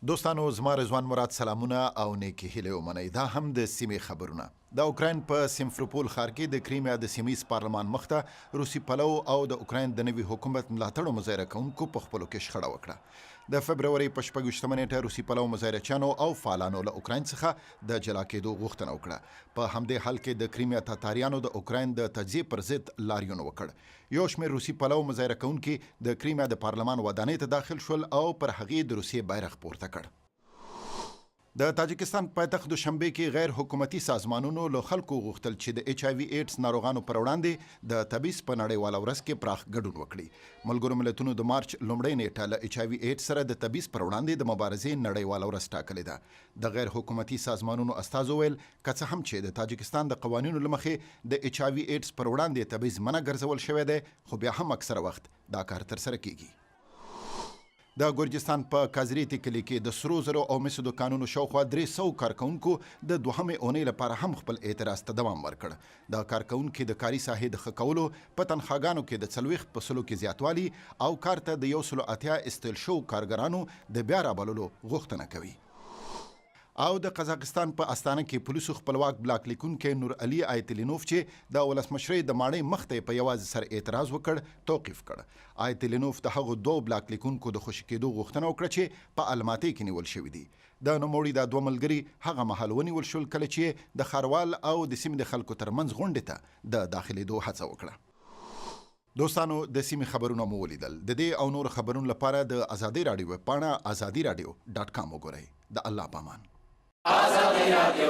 دوستانو زما رضوان مراد سلامونه او نیکی هیله ومنئ. دا هم د سیمې خبرونه. د اوکراین په سیمفروپول ښار کې د کریمیا د سیمیز پارلمان مخته روسي پلو او د اوکراین د نوي حکومت ملاتړو مظاهره کوونکو په خپلو کې شخړه وکړه. د فبروري په 26 نیټه روسي پلو مظاهرچیانو او فعالانو له اوکراین څخه د جلا کېدو غوښتنه وکړه. په همدې حال کې د کریمیا تاتاریانو د اوکراین د تجزیې پر ضد لاریون وکړ. یو شمېر روسي پلو مظاهره کوونکي د کریمیا د پارلمان ودانۍ ته داخل شول او پر هغې د روسیې بیرغ پورته کړ. د تاجکستان پایتخت دوشنبه کې غیر حکومتي سازمانونو له خلکو غوښتل چې د ایچ آی وي ایډز ناروغانو پر وړاندې د تبعیض په نړیواله ورځ کې پراخ ګډون وکړي. ملګرو ملتونو د مارچ لومړۍ نیټه له ایچ آی وي ایډز سره د تبعیض پر وړاندې د مبارزې نړیواله ورځ ټاکلې ده. د غیر حکومتي سازمانونو استازو ویل که څه هم چې د تاجکستان د قوانینو له مخې د ایچ آی وي ایډز پر وړاندې تبعیض منع ګرځول شوی دی، خو بیا هم اکثره وخت دا کار ترسره کیږي. د ګرجستان په کازریتی کلي کې د سرو زرو او مسو دوکانونو شاوخوا 300 کارکونکو د دوهمې اونۍ لپاره هم خپل اعتراض ته دوام ورکړ. د کارکونکو د کاري ساحې د ښه کولو په تنخواګانو کې د 40% کې زیاتوالي او کار ته د 180 استل شو کارګرانو د بیا رابللو غوښتنه کوي. او د قزاقستان په استانه کې پولیسو خپلواک بلاک لیکونکی نور علي آیتلینوف چې د ولسمشرۍ د ماڼۍ مخته په یوازې سر اعتراض وکړ توقیف کړ. آیتلینوف د هغو 2 بلاک لیکونکو د خوشي کېدو غوښتنه وکړه چې په الماتۍ کې نیول شوي دي. د نوموړي دا 2 ملګري هغه مهال ونیول شول کله چې د ښاروال او د سیمې د خلکو ترمنځ غونډې ته د داخلېدو هڅه وکړه. دوستانو د سیمې خبرونه مو ولیدل. د دې او نور خبرونو لپاره د ازادي راډیو ویبپاڼه azadiراډیو.com وګورئ. د الله پامان. Azadi Radio.